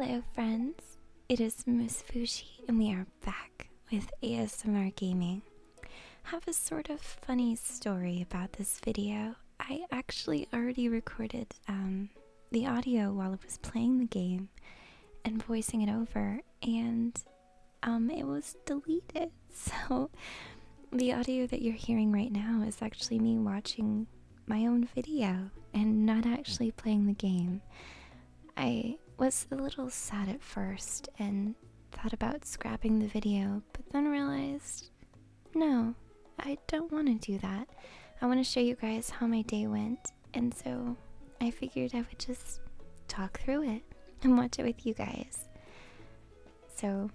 Hello friends, it is MissFushi and we are back with ASMR Gaming. Have a sort of funny story about this video. I actually already recorded the audio while I was playing the game and voicing it over, and it was deleted. So the audio that you're hearing right now is actually me watching my own video and not actually playing the game. I was a little sad at first and thought about scrapping the video, but then realized, no, I don't want to do that. I want to show you guys how my day went, and so I figured I would just talk through it and watch it with you guys. So,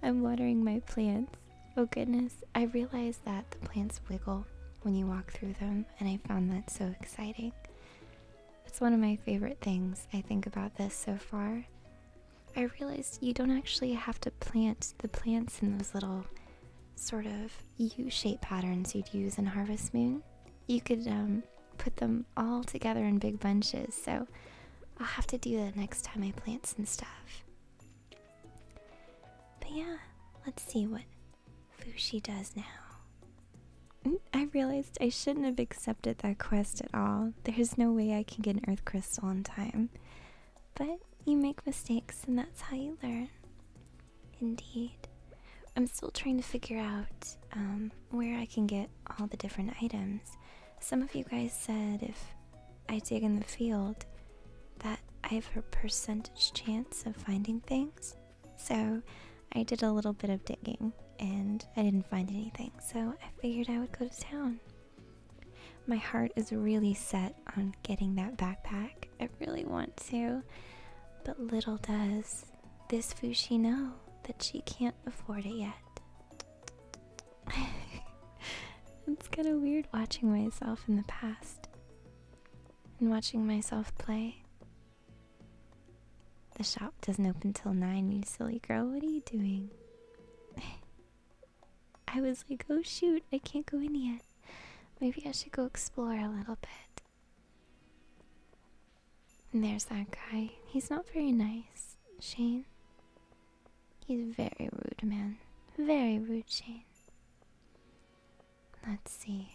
I'm watering my plants. Oh goodness, I realized that the plants wiggle when you walk through them, and I found that so exciting. It's one of my favorite things I think about this so far. I realized you don't actually have to plant the plants in those little sort of U-shaped patterns you'd use in Harvest Moon. You could put them all together in big bunches, so I'll have to do that next time I plant some stuff. But yeah, let's see what Fushi does now. I realized I shouldn't have accepted that quest at all. There's no way I can get an earth crystal in time. But you make mistakes and that's how you learn. Indeed. I'm still trying to figure out where I can get all the different items. Some of you guys said if I dig in the field that I have a percentage chance of finding things. So I did a little bit of digging and I didn't find anything, so I figured I would go to town. My heart is really set on getting that backpack. I really want to, but little does this Fushi know that she can't afford it yet. It's kind of weird watching myself in the past and watching myself play. The shop doesn't open till 9, you silly girl. What are you doing? I was like, oh shoot, I can't go in yet. Maybe I should go explore a little bit. And there's that guy. He's not very nice. Shane. He's very rude, man. Very rude, Shane. Let's see.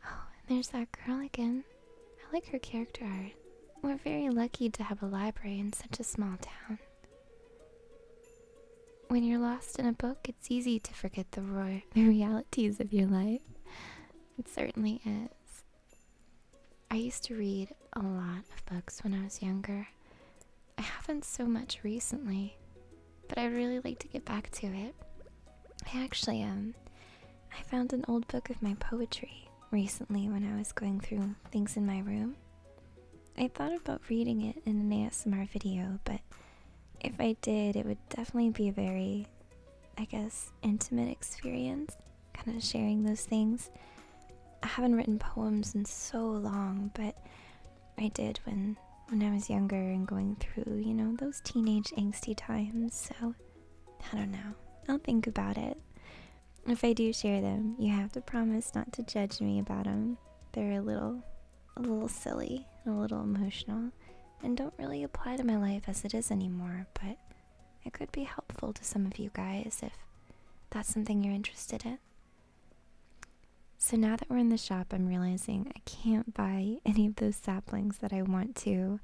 Oh, and there's that girl again. I like her character art. We're very lucky to have a library in such a small town. When you're lost in a book, it's easy to forget the realities of your life. It certainly is. I used to read a lot of books when I was younger. I haven't so much recently, but I'd really like to get back to it. I actually I found an old book of my poetry recently when I was going through things in my room. I thought about reading it in an ASMR video, but if I did, it would definitely be a very, I guess, intimate experience, kind of sharing those things. I haven't written poems in so long, but I did when I was younger and going through, you know, those teenage angsty times, so I don't know. I'll think about it. If I do share them, you have to promise not to judge me about them. They're a little silly, a little emotional, and don't really apply to my life as it is anymore, but it could be helpful to some of you guys if that's something you're interested in. So now that we're in the shop, I'm realizing I can't buy any of those saplings that I want to,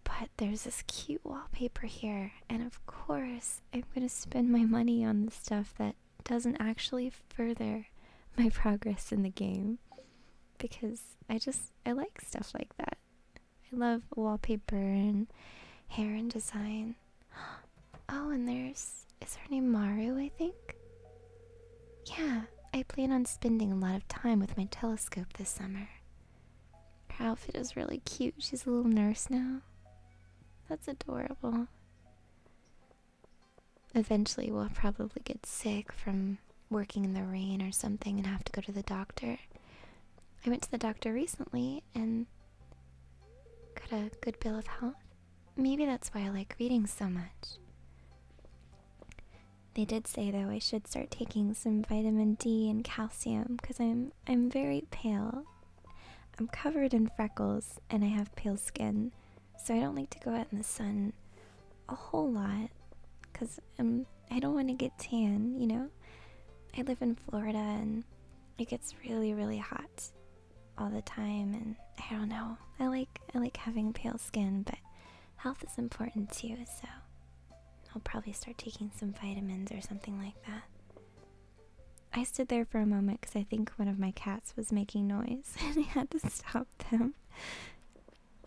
but there's this cute wallpaper here, and of course I'm going to spend my money on the stuff that doesn't actually further my progress in the game, because I like stuff like that. I love wallpaper and hair and design. Oh, and is her name Maru, I think? Yeah, I plan on spending a lot of time with my telescope this summer. Her outfit is really cute. She's a little nurse now. That's adorable. Eventually we'll probably get sick from working in the rain or something and have to go to the doctor. I went to the doctor recently and got a good bill of health. Maybe that's why I like reading so much. They did say though I should start taking some vitamin D and calcium because I'm very pale. I'm covered in freckles and I have pale skin, So I don't like to go out in the sun a whole lot because I don't want to get tan, you know? I live in Florida and it gets really, really hot all the time, and I don't know. I like having pale skin, but health is important too, so I'll probably start taking some vitamins or something like that. I stood there for a moment because I think one of my cats was making noise and I had to stop them.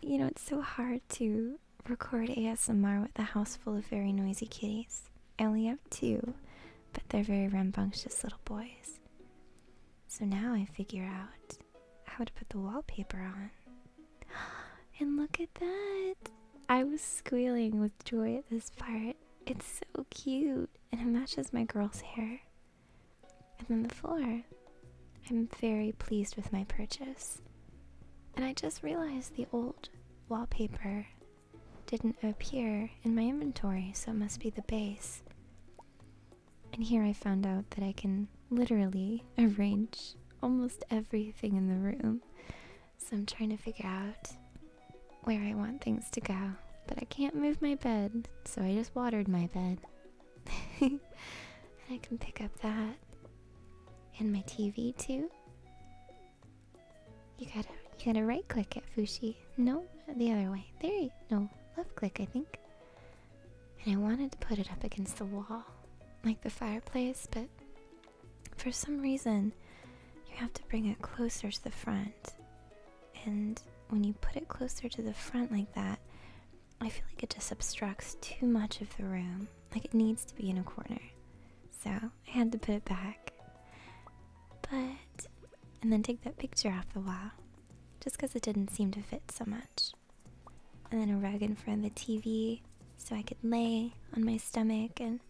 You know, it's so hard to record ASMR with a house full of very noisy kitties. I only have 2, but they're very rambunctious little boys. So now I figure out how to put the wallpaper on. And look at that! I was squealing with joy at this part. It's so cute, and it matches my girl's hair. And then the floor. I'm very pleased with my purchase. And I just realized the old wallpaper didn't appear in my inventory, so it must be the base. And here I found out that I can literally arrange almost everything in the room. So I'm trying to figure out where I want things to go. But I can't move my bed, so I just watered my bed. And I can pick up that. And my TV too. You gotta right click it, Fushi. No, the other way. There you no, left click I think. And I wanted to put it up against the wall, like the fireplace, but for some reason you have to bring it closer to the front. And when you put it closer to the front like that, I feel like it just obstructs too much of the room. Like it needs to be in a corner. So I had to put it back. And then take that picture off the wall, just because it didn't seem to fit so much. And then a rug in front of the TV, so I could lay on my stomach and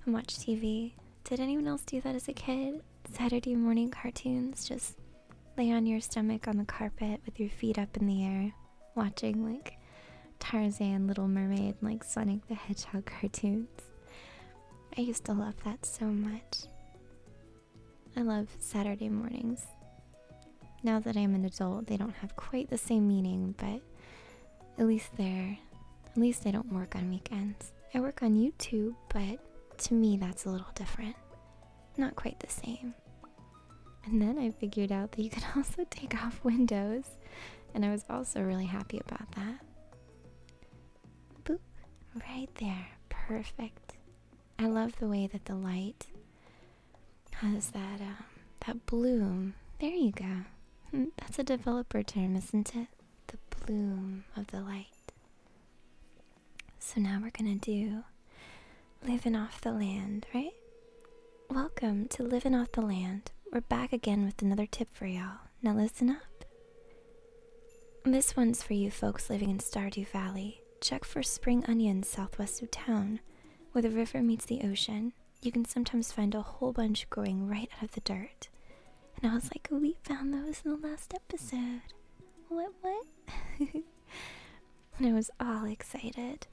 watch TV. Did anyone else do that as a kid? Saturday morning cartoons, just lay on your stomach on the carpet with your feet up in the air, watching like Tarzan, Little Mermaid, and like Sonic the Hedgehog cartoons. I used to love that so much. I love Saturday mornings. Now that I'm an adult, they don't have quite the same meaning, but at least I don't work on weekends. I work on YouTube, but to me that's a little different. Not quite the same. And then I figured out that you could also take off windows, and I was also really happy about that. Boop, right there, perfect. I love the way that the light has that bloom. There you go. That's a developer term, isn't it? The bloom of the light. So now we're gonna do Living Off the Land, right? Welcome to Living Off the Land. We're back again with another tip for y'all. Now listen up. This one's for you folks living in Stardew Valley. Check for spring onions southwest of town, where the river meets the ocean. You can sometimes find a whole bunch growing right out of the dirt. And I was like, we found those in the last episode. What? And I was all excited.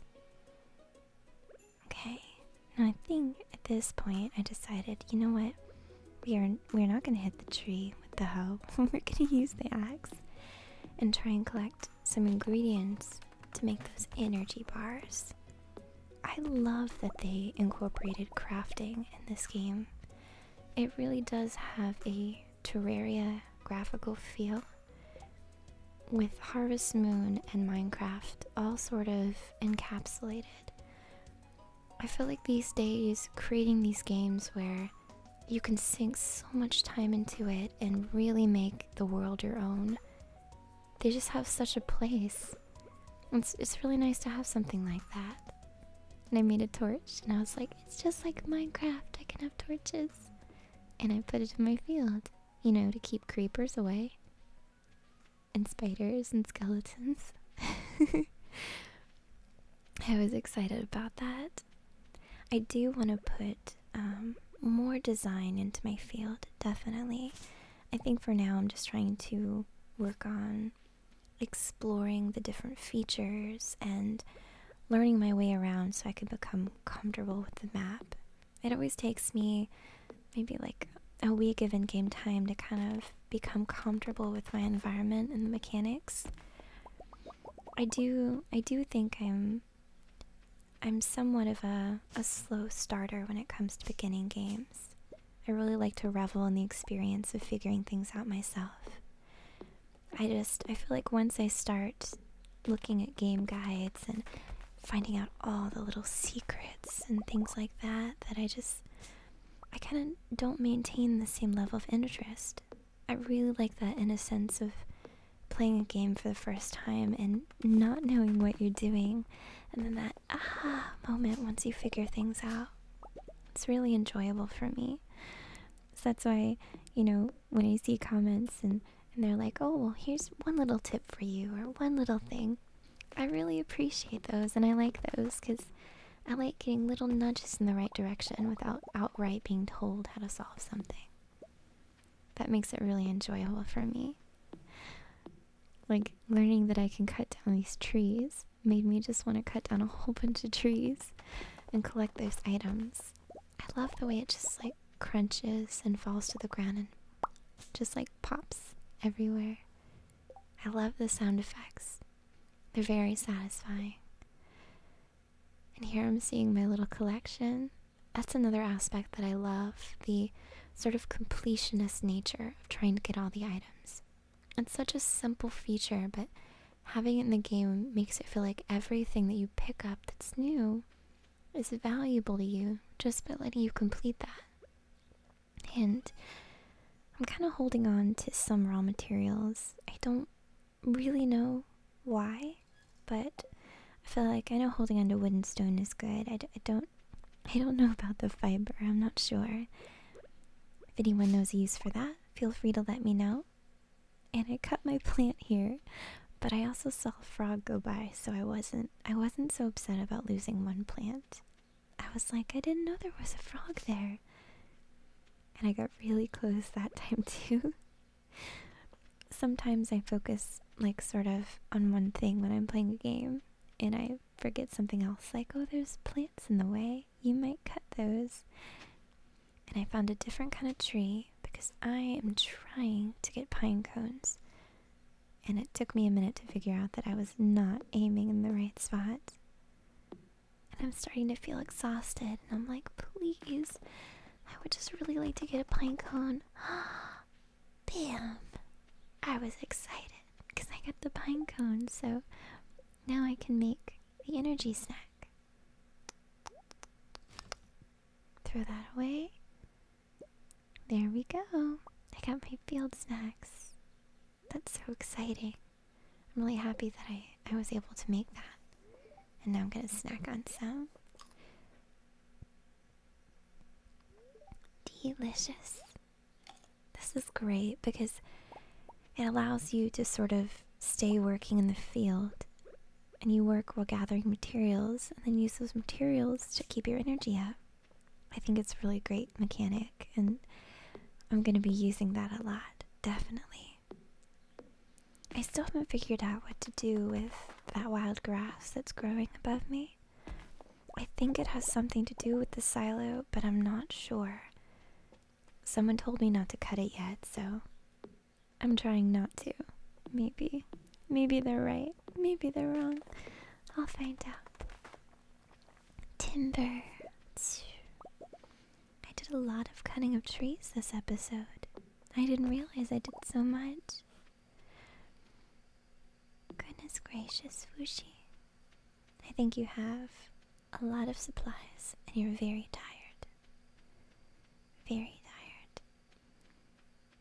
Okay, now I think at this point I decided, you know what? We're not gonna hit the tree with the hoe. We're gonna use the axe and try and collect some ingredients to make those energy bars. I love that they incorporated crafting in this game. It really does have a Terraria graphical feel, with Harvest Moon and Minecraft all sort of encapsulated. I feel like these days creating these games where you can sink so much time into it and really make the world your own, they just have such a place. It's really nice to have something like that. And I made a torch, and I was like, it's just like Minecraft, I can have torches. And I put it in my field, you know, to keep creepers away. And spiders and skeletons. I was excited about that. I do want to put more design into my field, definitely. I think for now I'm just trying to work on exploring the different features and learning my way around so I can become comfortable with the map. It always takes me maybe like a week of in-game time to kind of become comfortable with my environment and the mechanics. I do think I'm somewhat of a slow starter when it comes to beginning games. I really like to revel in the experience of figuring things out myself. I feel like once I start looking at game guides and finding out all the little secrets and things like that, I kind of don't maintain the same level of interest. I really like that innocence of playing a game for the first time and not knowing what you're doing, and then that aha moment once you figure things out. It's really enjoyable for me. So that's why, when I see comments and they're like, oh, well, here's one little tip for you, or one little thing, I really appreciate those, and I like those because I like getting little nudges in the right direction without outright being told how to solve something. That makes it really enjoyable for me. Like, learning that I can cut down these trees made me just want to cut down a whole bunch of trees and collect those items. I love the way it just, like, crunches and falls to the ground and just, like, pops everywhere. I love the sound effects. They're very satisfying. And here I'm seeing my little collection. That's another aspect that I love, the sort of completionist nature of trying to get all the items. It's such a simple feature, but having it in the game makes it feel like everything that you pick up that's new is valuable to you just by letting you complete that. And I'm kind of holding on to some raw materials. I don't really know why, but I feel like I know holding on to wood and stone is good. I don't know about the fiber. I'm not sure. If anyone knows a use for that, feel free to let me know. And I cut my plant here, but I also saw a frog go by, so I wasn't so upset about losing one plant. I was like, I didn't know there was a frog there. And I got really close that time too. Sometimes I focus, like, sort of on one thing when I'm playing a game, and I forget something else, like, oh, there's plants in the way, you might cut those. And I found a different kind of tree because I am trying to get pine cones, and it took me a minute to figure out that I was not aiming in the right spot. And I'm starting to feel exhausted, and I'm like, please, I would just really like to get a pine cone. Bam! I was excited because I got the pine cone, so now I can make the energy snack. Throw that away. There we go. I got my field snacks. That's so exciting. I'm really happy that I was able to make that. And now I'm gonna snack on some. Delicious. This is great because it allows you to sort of stay working in the field, and you work while gathering materials and then use those materials to keep your energy up. I think it's a really great mechanic, and I'm going to be using that a lot, definitely. I still haven't figured out what to do with that wild grass that's growing above me. I think it has something to do with the silo, but I'm not sure. Someone told me not to cut it yet, so I'm trying not to. Maybe they're right. Maybe they're wrong. I'll find out. Timber. I did a lot of cutting of trees this episode. I didn't realize I did so much. Goodness gracious, Fushi. I think you have a lot of supplies and you're very tired. Very tired.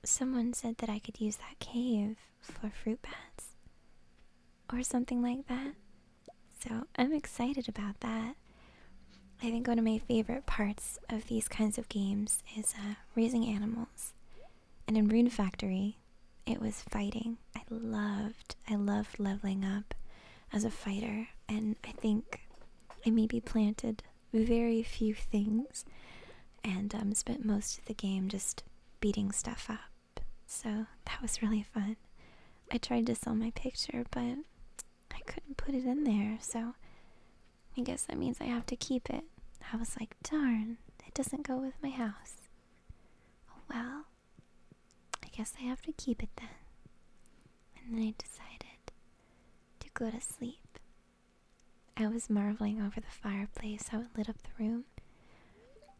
Someone said that I could use that cave for fruit bats or something like that. So I'm excited about that. I think one of my favorite parts of these kinds of games is raising animals. And in Rune Factory, it was fighting. I loved leveling up as a fighter, and I think I maybe planted very few things and spent most of the game just beating stuff up. So that was really fun. I tried to sell my picture, but I couldn't put it in there, so I guess that means I have to keep it. I was like, darn, it doesn't go with my house. Oh well, I guess I have to keep it then. And then I decided to go to sleep. I was marveling over the fireplace, how it lit up the room.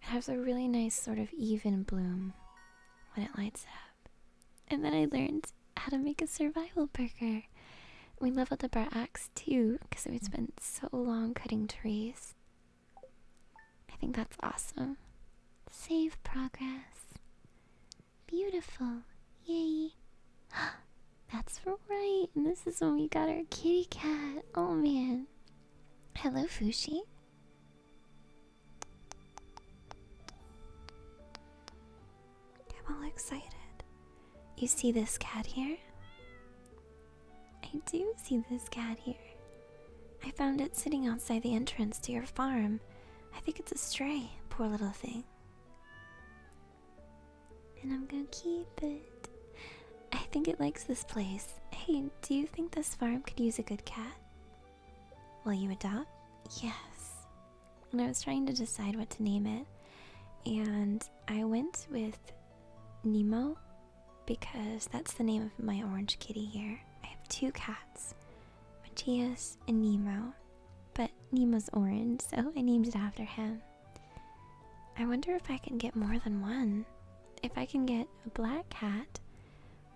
It has a really nice sort of even bloom when it lights up. And then I learned how to make a survival burger. We leveled up our axe too, because we spent so long cutting trees. I think that's awesome. Save progress. Beautiful. Yay. That's right. And this is when we got our kitty cat. Oh man. Hello, Fushi. I'm all excited. You see this cat here? I do see this cat here. I found it sitting outside the entrance to your farm. I think it's a stray, poor little thing. And I'm gonna keep it. I think it likes this place. Hey, do you think this farm could use a good cat? Will you adopt? Yes. And I was trying to decide what to name it, and I went with Nemo because that's the name of my orange kitty here. I have two cats, Matthias and Nemo, but Nemo's orange, so I named it after him. I wonder if I can get more than one. If I can get a black cat,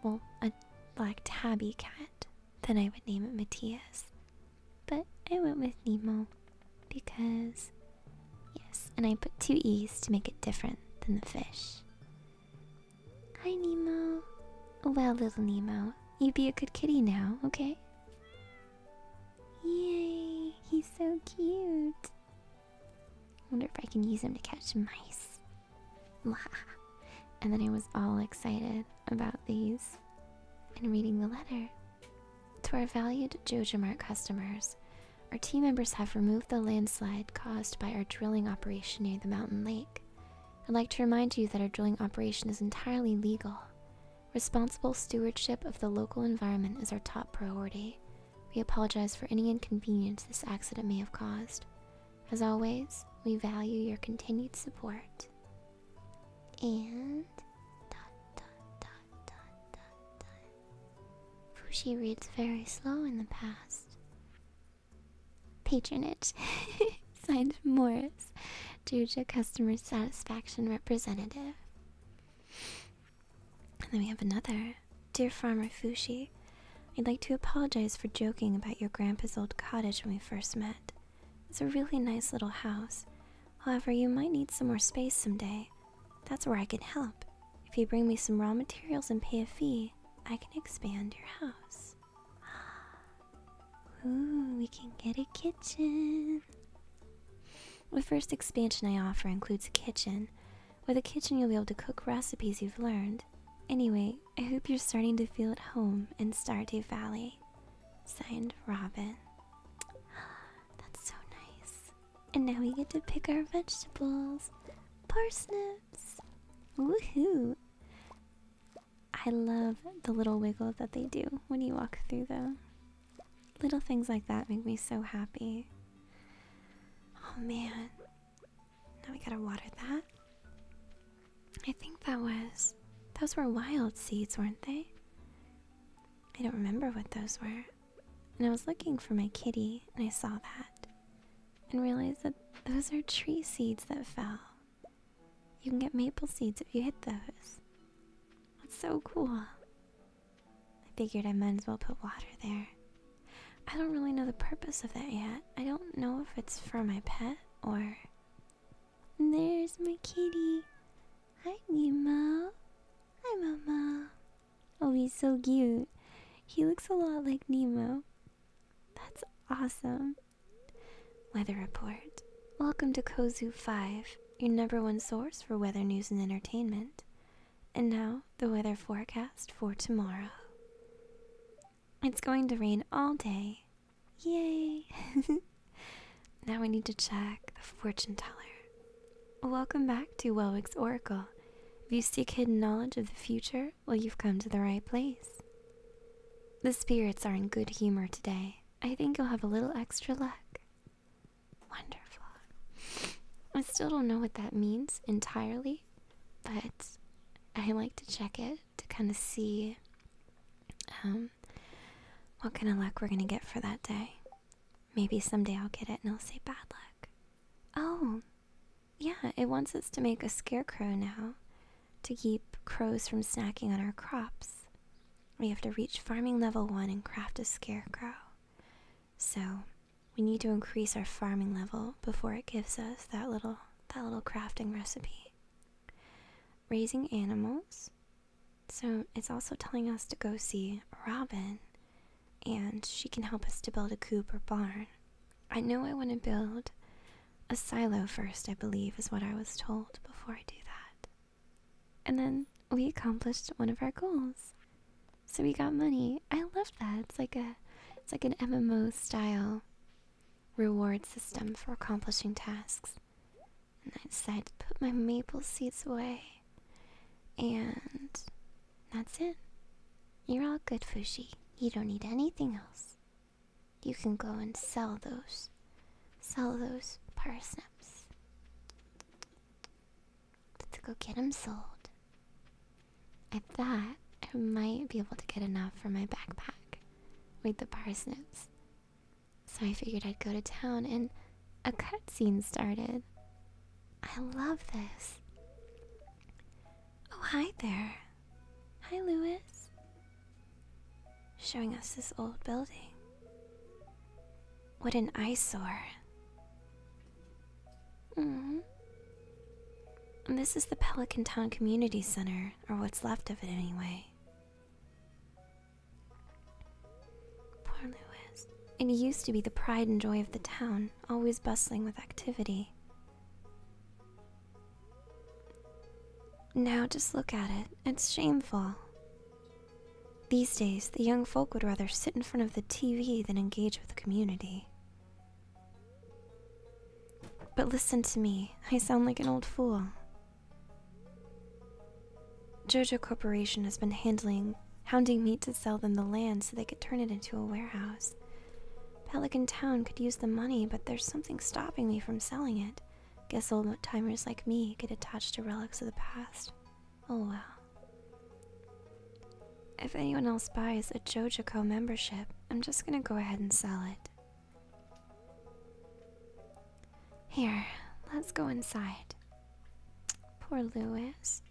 well, a black tabby cat, then I would name it Matthias. But I went with Nemo because, yes, and I put two E's to make it different than the fish. Hi, Nemo. Well, little Nemo, you be a good kitty now, okay? Yay, he's so cute. Wonder if I can use him to catch mice. And then I was all excited about these and reading the letter. To our valued Joja Mart customers, our team members have removed the landslide caused by our drilling operation near the mountain lake. I'd like to remind you that our drilling operation is entirely legal. Responsible stewardship of the local environment is our top priority. We apologize for any inconvenience this accident may have caused. As always, we value your continued support. And Fushi reads very slow in the past. Patronage. Signed Morris, Joja Customer Satisfaction Representative. And then we have another. Dear Farmer Fushi, I'd like to apologize for joking about your grandpa's old cottage when we first met. It's a really nice little house. However, you might need some more space someday. That's where I can help. If you bring me some raw materials and pay a fee, I can expand your house. Ooh, we can get a kitchen. The first expansion I offer includes a kitchen. With a kitchen, you'll be able to cook recipes you've learned. Anyway, I hope you're starting to feel at home in Stardew Valley. Signed, Robin. That's so nice. And now we get to pick our vegetables. Parsnips! Woohoo! I love the little wiggle that they do when you walk through them. Little things like that make me so happy. Oh man. Now we gotta water that. I think those were wild seeds, weren't they? I don't remember what those were. And I was looking for my kitty and I saw that and realized that those are tree seeds that fell. You can get maple seeds if you hit those. That's so cool. I figured I might as well put water there. I don't really know the purpose of that yet. I don't know if it's for my pet or... And there's my kitty. Hi, Nemo. Hi, Mama. Oh, he's so cute. He looks a lot like Nemo. That's awesome. Weather report. Welcome to Kozu 5, your #1 source for weather news and entertainment. And now, the weather forecast for tomorrow. It's going to rain all day. Yay! Now we need to check the fortune teller. Welcome back to Welwick's Oracle. If you seek hidden knowledge of the future, well, you've come to the right place. The spirits are in good humor today. I think you'll have a little extra luck. Wonderful. I still don't know what that means entirely, but I like to check it to kind of see what kind of luck we're gonna get for that day. Maybe someday I'll get it and it'll say bad luck. Oh, yeah, it wants us to make a scarecrow now to keep crows from snacking on our crops. We have to reach farming level 1 and craft a scarecrow. So, we need to increase our farming level before it gives us that little crafting recipe. Raising animals. So, it's also telling us to go see Robin, and she can help us to build a coop or barn. I know I want to build a silo first, I believe, is what I was told before I do that. And then we accomplished one of our goals. So we got money. I love that. It's like an MMO style reward system for accomplishing tasks. And I decided to put my maple seeds away. And that's it. You're all good, Fushi. You don't need anything else. You can go and sell those parsnips. Let's go get them sold. I thought I might be able to get enough for my backpack with the parsnips. So I figured I'd go to town, and a cutscene started. I love this. Oh, hi there. Hi, Lewis. Showing us this old building. What an eyesore. And this is the Pelican Town Community Center, or what's left of it anyway. Poor Lewis. It used to be the pride and joy of the town, always bustling with activity. Now just look at it. It's shameful. These days, the young folk would rather sit in front of the TV than engage with the community. But listen to me, I sound like an old fool. Jojo Corporation has been hounding me to sell them the land so they could turn it into a warehouse. Pelican Town could use the money, but there's something stopping me from selling it. Guess old-timers like me get attached to relics of the past. Oh well. If anyone else buys a JoJoCo membership, I'm just gonna go ahead and sell it. Here, let's go inside. Poor Lewis.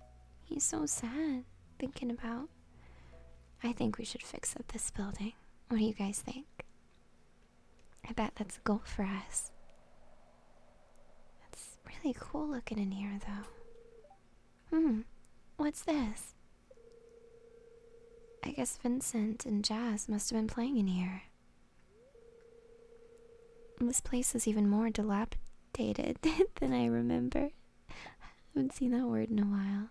He's so sad, thinking about... I think we should fix up this building. What do you guys think? I bet that's a goal for us. It's really cool looking in here, though. What's this? I guess Vincent and Jazz must have been playing in here. This place is even more dilapidated than I remember. I haven't seen that word in a while.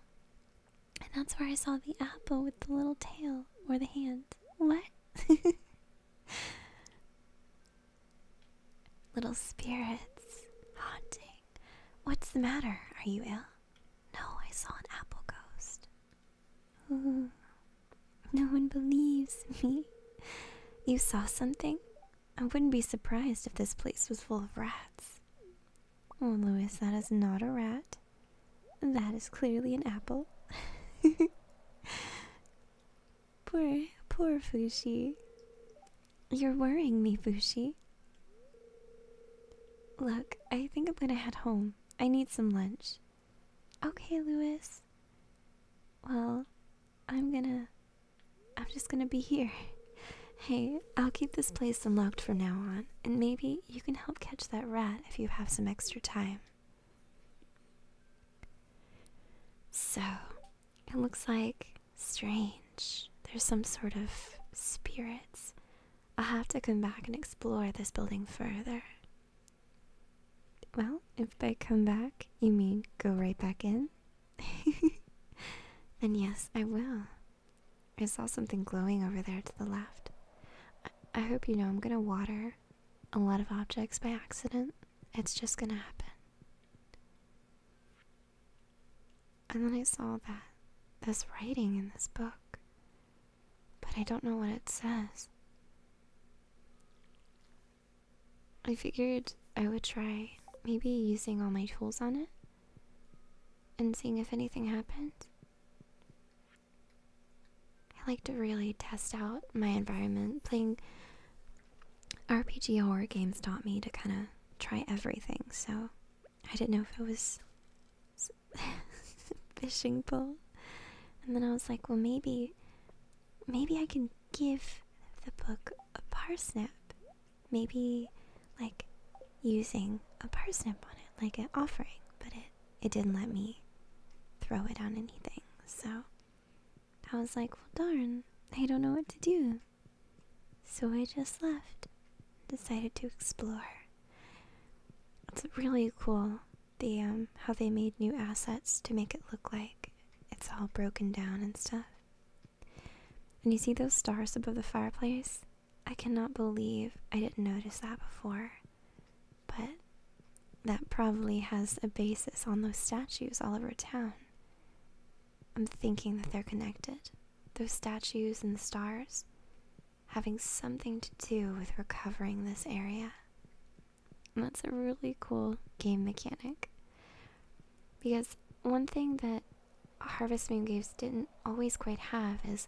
And that's where I saw the apple with the little tail, or the hand. What? Little spirits haunting. What's the matter? Are you ill? No, I saw an apple ghost. Ooh. No one believes me. You saw something? I wouldn't be surprised if this place was full of rats. Oh, Lewis, that is not a rat. That is clearly an apple. Poor Fushi. You're worrying me, Fushi. Look, I think I'm gonna head home. I need some lunch. Okay, Lewis. Well, I'm just gonna be here. Hey, I'll keep this place unlocked from now on, and maybe you can help catch that rat if you have some extra time. So, it looks like strange. There's some sort of spirits. I'll have to come back and explore this building further. Well, if by come back, you mean go right back in? Then yes, I will. I saw something glowing over there to the left. I hope you know I'm gonna water a lot of objects by accident. It's just gonna happen. And then I saw that there's writing in this book, but I don't know what it says. I figured I would try maybe using all my tools on it and seeing if anything happened. I like to really test out my environment. Playing RPG horror games taught me to kind of try everything, so I didn't know if it was fishing pole. And then I was like, well, maybe I can give the book a parsnip. Maybe, like, using a parsnip on it, like an offering. But it didn't let me throw it on anything. So I was like, well, darn, I don't know what to do. So I just left. Decided to explore. It's really cool, how they made new assets to make it look like it's all broken down and stuff. And you see those stars above the fireplace? I cannot believe I didn't notice that before. But that probably has a basis on those statues all over town. I'm thinking that they're connected. Those statues and the stars having something to do with recovering this area. And that's a really cool game mechanic. Because one thing that Harvest Moon games didn't always quite have is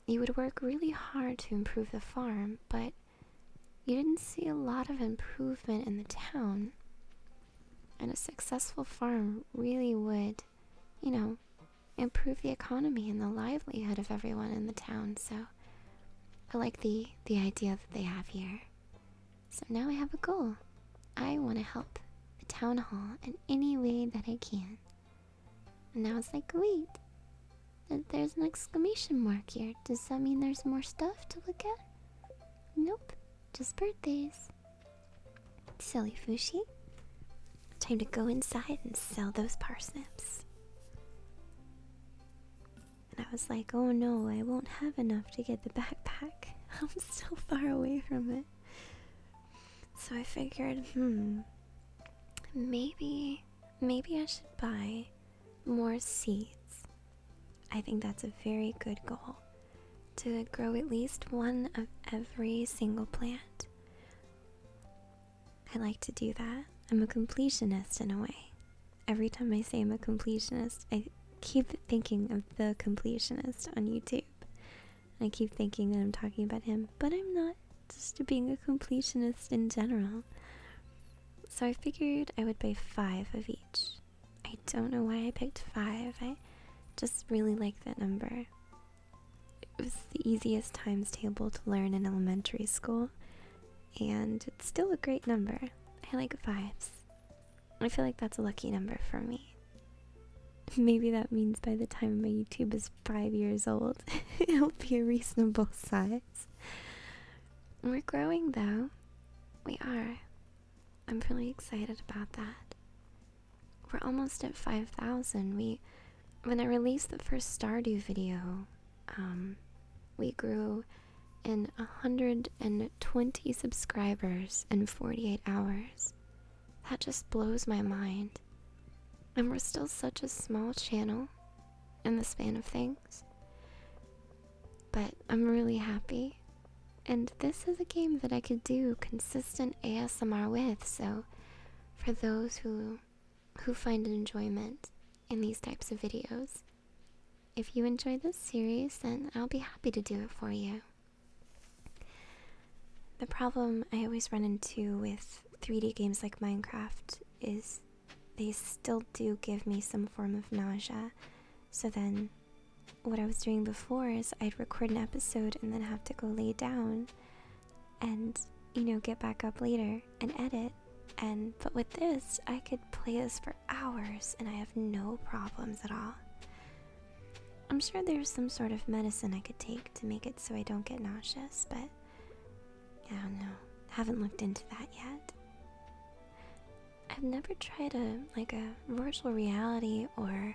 you would work really hard to improve the farm, but you didn't see a lot of improvement in the town. And a successful farm really would, improve the economy and the livelihood of everyone in the town. So I like the idea that they have here. So now I have a goal. I want to help the town hall in any way that I can. And now it's like, wait, there's an exclamation mark here. Does that mean there's more stuff to look at? Nope, just birthdays. Silly Fushi. Time to go inside and sell those parsnips. And I was like, oh no, I won't have enough to get the backpack. I'm still far away from it. So I figured, maybe I should buy more seeds. I think that's a very good goal, to grow at least one of every single plant. I like to do that. I'm a completionist in a way. Every time I say I'm a completionist, I keep thinking of the completionist on YouTube. I keep thinking that I'm talking about him, but I'm not. Just being a completionist in general. So I figured I would buy 5 of each. I don't know why I picked 5. I just really like that number. It was the easiest times table to learn in elementary school, and it's still a great number. I like 5s. I feel like that's a lucky number for me. Maybe that means by the time my YouTube is 5 years old, it'll be a reasonable size. We're growing though. We are. I'm really excited about that. We're almost at 5,000. When I released the first Stardew video, we grew in 120 subscribers in 48 hours. That just blows my mind. And we're still such a small channel in the span of things. But I'm really happy. And this is a game that I could do consistent ASMR with, so for those who find enjoyment in these types of videos, if you enjoy this series, then I'll be happy to do it for you. The problem I always run into with 3D games like Minecraft is they still do give me some form of nausea. So then what I was doing before is I'd record an episode and then have to go lay down and, get back up later and edit. But with this, I could play this for hours and I have no problems at all. I'm sure there's some sort of medicine I could take to make it so I don't get nauseous, but I don't know. Haven't looked into that yet. I've never tried a virtual reality or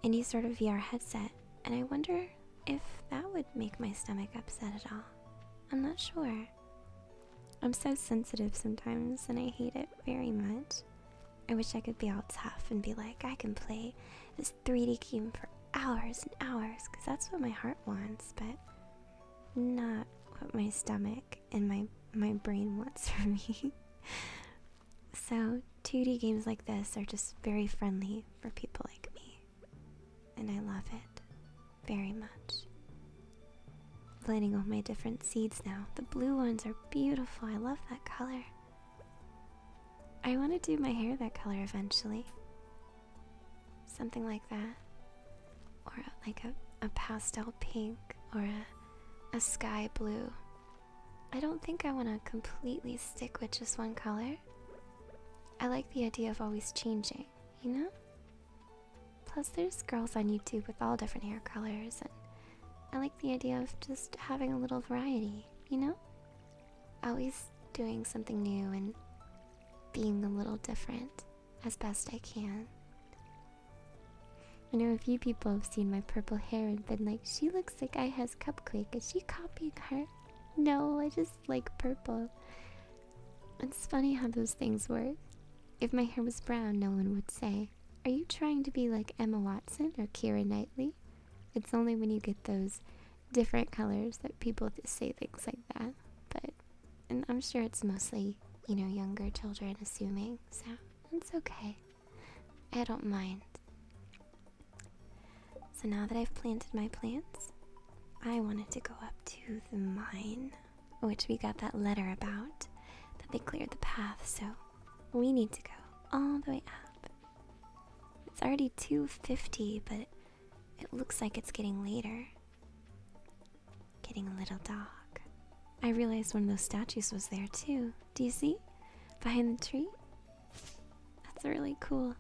any sort of VR headset, and I wonder if that would make my stomach upset at all. I'm not sure. I'm so sensitive sometimes, and I hate it very much. I wish I could be all tough and be like, I can play this 3D game for hours and hours, because that's what my heart wants, but not what my stomach and my brain wants for me. So 2D games like this are just very friendly for people like me. And I love it very much. planting all my different seeds now. The blue ones are beautiful. I love that color. I want to do my hair that color eventually. Something like that. Or like a pastel pink or a sky blue. I don't think I want to completely stick with just one color. I like the idea of always changing, you know? Plus there's girls on YouTube with all different hair colors, and I like the idea of just having a little variety, you know? Always doing something new and being a little different as best I can. I know a few people have seen my purple hair and been like, she looks like I has Cupquake. Is she copying her? No, I just like purple. It's funny how those things work. If my hair was brown, no one would say, are you trying to be like Emma Watson or Keira Knightley? It's only when you get those different colors that people say things like that. And I'm sure it's mostly, you know, younger children assuming, so it's okay. I don't mind. So now that I've planted my plants, I wanted to go up to the mine, which we got that letter about, that they cleared the path, so we need to go all the way up. It's already 2:50, but it looks like it's getting later. Getting a little dark. I realized one of those statues was there too. Do you see? Behind the tree? That's really cool.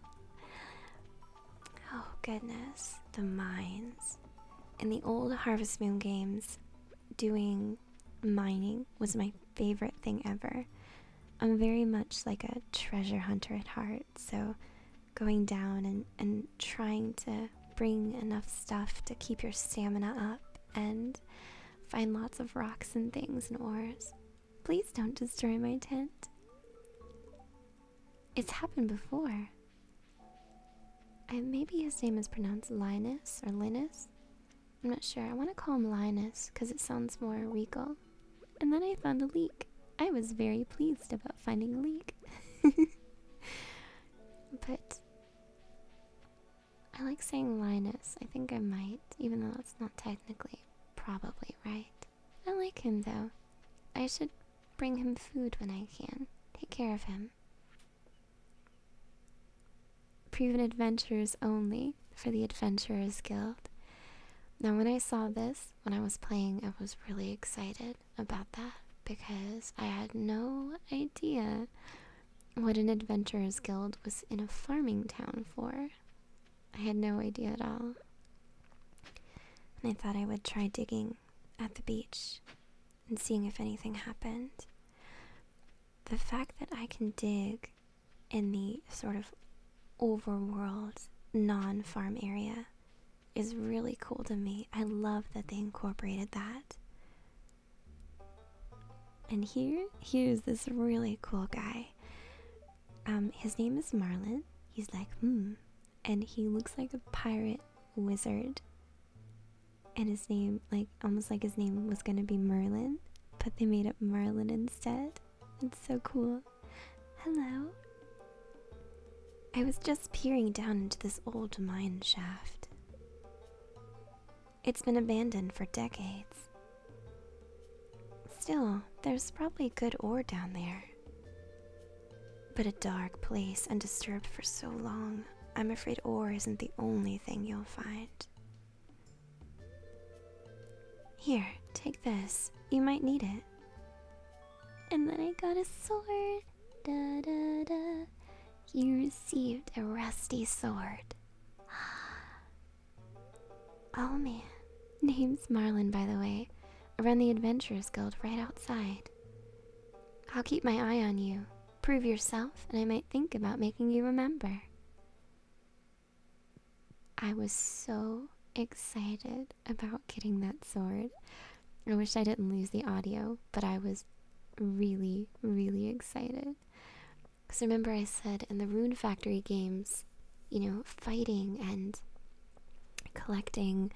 Oh goodness, the mines. In the old Harvest Moon games, doing mining was my favorite thing ever. I'm very much like a treasure hunter at heart, so going down and trying to bring enough stuff to keep your stamina up and find lots of rocks and things and ores. Please don't destroy my tent. It's happened before. Maybe his name is pronounced Linus or Linus. I'm not sure. I want to call him Linus because it sounds more regal. And then I found a leak. I was very pleased about finding a leak. But I like saying Linus. I think I might, even though it's not technically probably right. I like him though. I should bring him food when I can. Take care of him. Proven adventurers only for the Adventurers Guild. Now when I saw this, when I was playing, I was really excited about that because I had no idea what an Adventurers Guild was in a farming town for. I had no idea at all. And I thought I would try digging at the beach and seeing if anything happened. The fact that I can dig in the sort of overworld non-farm area is really cool to me. I love that they incorporated that. And here's this really cool guy. His name is Marlin. He's like, and he looks like a pirate wizard. And his name, like, almost like his name was gonna be Merlin, but they made up Marlin instead. It's so cool. Hello. I was just peering down into this old mine shaft. It's been abandoned for decades. Still, there's probably good ore down there. But a dark place undisturbed for so long, I'm afraid ore isn't the only thing you'll find. Here, take this. You might need it. And then I got a sword. Da da da. You received a rusty sword. Oh man. Name's Marlin, by the way. I run the Adventurers Guild right outside. I'll keep my eye on you. Prove yourself, and I might think about making you a member. I was so excited about getting that sword. I wish I didn't lose the audio, but I was really, really excited. Because remember I said in the Rune Factory games, you know, fighting and collecting,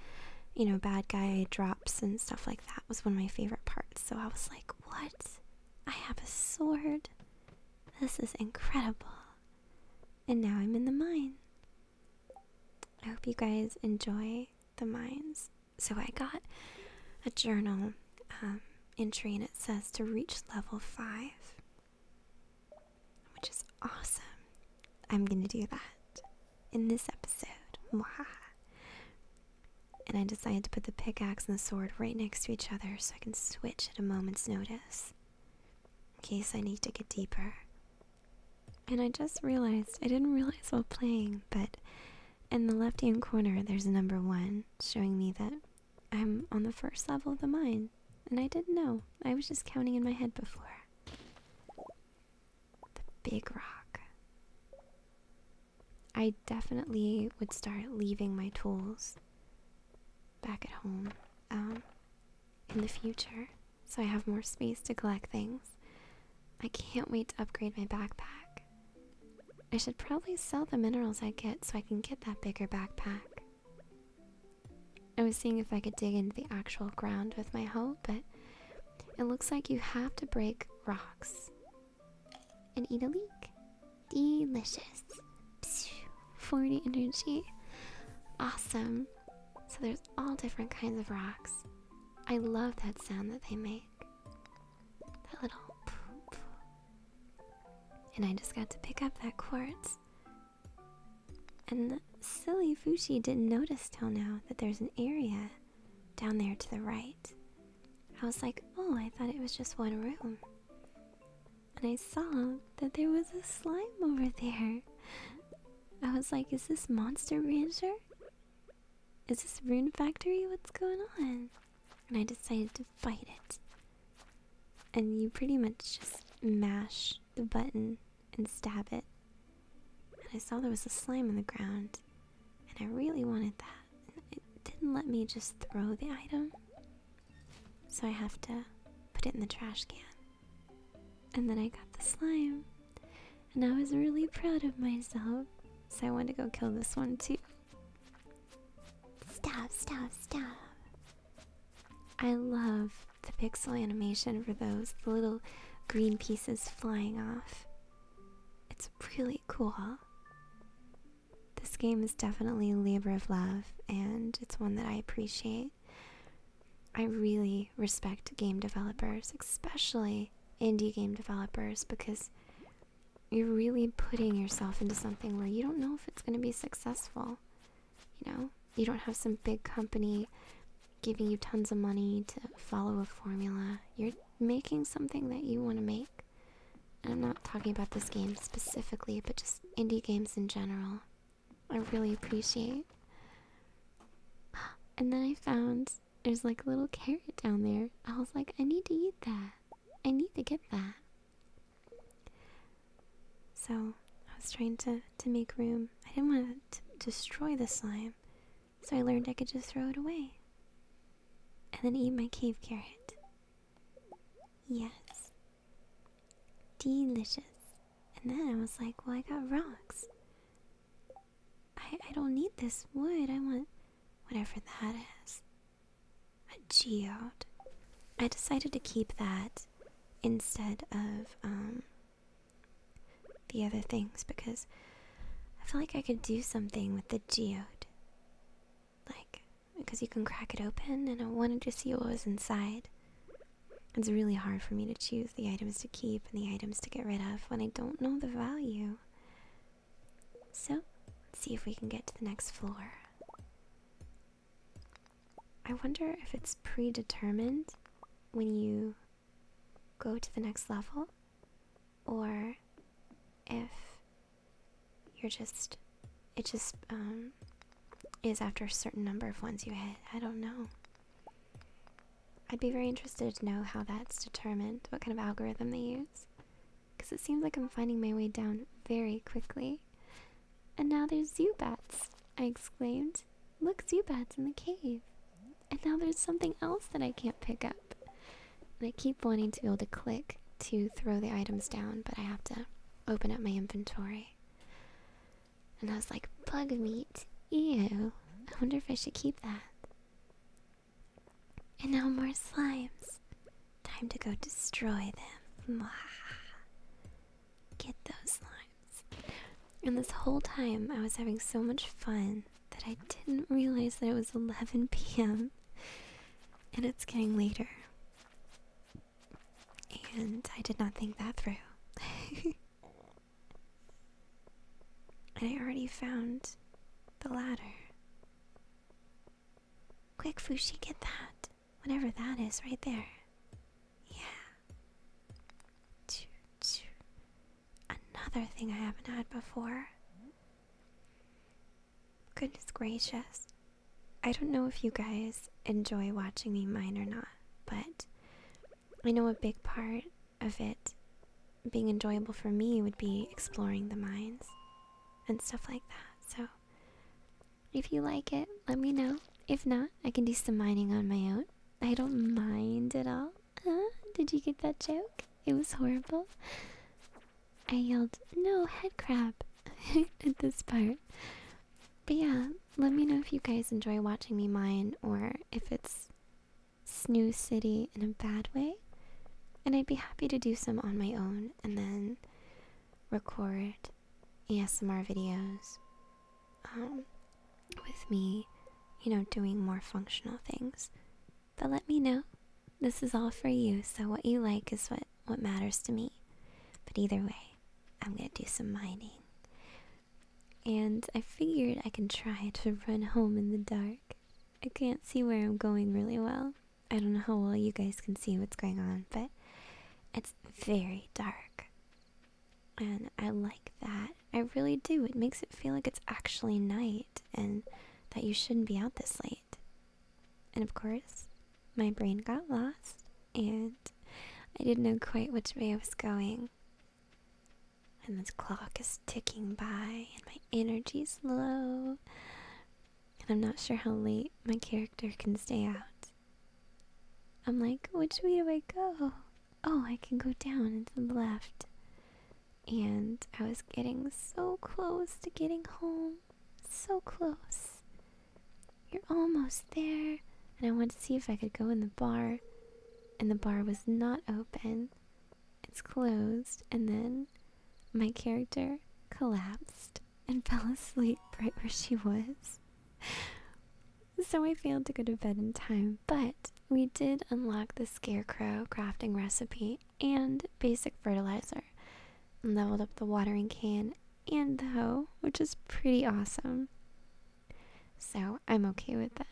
you know, bad guy drops and stuff like that was one of my favorite parts. So I was like, what? I have a sword? This is incredible. And now I'm in the mine. I hope you guys enjoy the mines. So I got a journal entry and it says to reach level 5, which is awesome. I'm gonna do that in this episode. Mwah. And I decided to put the pickaxe and the sword right next to each other so I can switch at a moment's notice in case I need to get deeper. And I just realized, I didn't realize while playing, but in the left hand corner there's a number 1 showing me that I'm on the first level of the mine. And I didn't know. I was just counting in my head before. The big rock. I definitely would start leaving my tools back at home in the future so I have more space to collect things. I can't wait to upgrade my backpack. I should probably sell the minerals I get so I can get that bigger backpack. I was seeing if I could dig into the actual ground with my hoe, but it looks like you have to break rocks and eat a leek. Delicious. 40 energy. Awesome. So there's all different kinds of rocks. I love that sound that they make. That little poop. And I just got to pick up that quartz. And the silly Fushi didn't notice till now that there's an area down there to the right. I was like, oh, I thought it was just one room. And I saw that there was a slime over there. I was like, is this Monster Rancher? Is this Rune Factory? What's going on? And I decided to fight it. And you pretty much just mash the button and stab it. And I saw there was a slime in the ground. And I really wanted that. And it didn't let me just throw the item. So I have to put it in the trash can. And then I got the slime. And I was really proud of myself. So I wanted to go kill this one too. Stab, stab, stab. I love the pixel animation for those, the little green pieces flying off. It's really cool. This game is definitely a labor of love, and it's one that I appreciate. I really respect game developers, especially indie game developers, because you're really putting yourself into something where you don't know if it's going to be successful. You know, you don't have some big company giving you tons of money to follow a formula. You're making something that you want to make. And I'm not talking about this game specifically, but just indie games in general. I really appreciate. And then I found there's like a little carrot down there. I was like, I need to eat that. I need to get that. So I was trying to make room. I didn't want to destroy the slime. So I learned I could just throw it away. And then eat my cave carrot. Yes. Delicious. And then I was like, well, I got rocks. I don't need this wood. I want whatever that is. A geode. I decided to keep that instead of the other things because I feel like I could do something with the geode. Like, because you can crack it open, and I wanted to see what was inside. It's really hard for me to choose the items to keep and the items to get rid of when I don't know the value. So, let's see if we can get to the next floor. I wonder if it's predetermined when you go to the next level, or if you're just, it just is after a certain number of ones you hit. I don't know. I'd be very interested to know how that's determined, what kind of algorithm they use, because it seems like I'm finding my way down very quickly. And now there's Zubats, I exclaimed. Look, Zubats in the cave. And now there's something else that I can't pick up. And I keep wanting to be able to click to throw the items down, but I have to open up my inventory. And I was like, bug meat. Ew. I wonder if I should keep that. And now more slimes. Time to go destroy them. Get those slimes. And this whole time I was having so much fun that I didn't realize that it was 11 p.m. And it's getting later. and I did not think that through. And I already found the ladder. Quick, Fushi, get that. Whatever that is right there. Yeah. Another thing I haven't had before. Goodness gracious. I don't know if you guys enjoy watching me mine or not, but I know a big part of it being enjoyable for me would be exploring the mines and stuff like that. So if you like it, let me know. If not, I can do some mining on my own. I don't mind at all. Huh? Did you get that joke? It was horrible. I yelled, "No, head crab," at this part. But yeah, let me know if you guys enjoy watching me mine or if it's Snoo City in a bad way. And I'd be happy to do some on my own and then record ASMR videos with me, doing more functional things. But let me know. This is all for you, so what you like is what matters to me. But either way, I'm gonna do some mining. And I figured I can try to run home in the dark. I can't see where I'm going really well. I don't know how well you guys can see what's going on, but it's very dark. And I like that. I really do. It makes it feel like it's actually night and that you shouldn't be out this late. And of course, my brain got lost and I didn't know quite which way I was going. And this clock is ticking by and my energy's low. And I'm not sure how late my character can stay out. I'm like, which way do I go? Oh, I can go down and to the left. And I was getting so close to getting home. So close. You're almost there. And I wanted to see if I could go in the bar. And the bar was not open. It's closed. And then my character collapsed and fell asleep right where she was. So I failed to go to bed in time, but we did unlock the scarecrow crafting recipe and basic fertilizer. And leveled up the watering can and the hoe, which is pretty awesome. So I'm okay with that.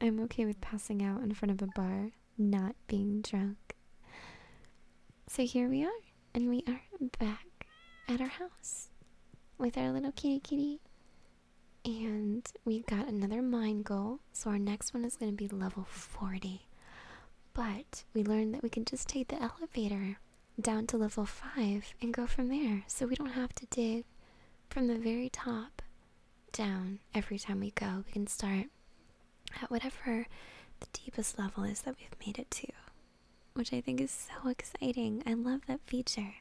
I'm okay with passing out in front of a bar, not being drunk. So here we are, and we are back at our house with our little kitty. And we got another mine goal, so our next one is going to be level 40. But we learned that we can just take the elevator down to level 5 and go from there, so we don't have to dig from the very top down every time we go. We can start at whatever the deepest level is that we've made it to, which I think is so exciting. I love that feature.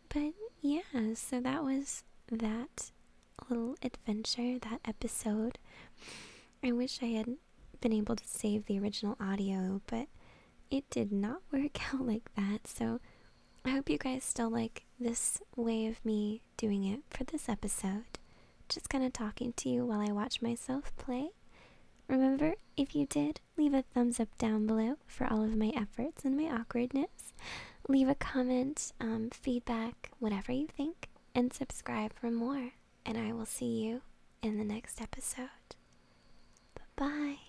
But yeah, so that was that little adventure, that episode. I wish I had been able to save the original audio, but it did not work out like that. So I hope you guys still like this way of me doing it for this episode. Just kind of talking to you while I watch myself play. Remember, if you did, leave a thumbs up down below for all of my efforts and my awkwardness. Leave a comment, feedback, whatever you think, and subscribe for more. And I will see you in the next episode. Bye-bye.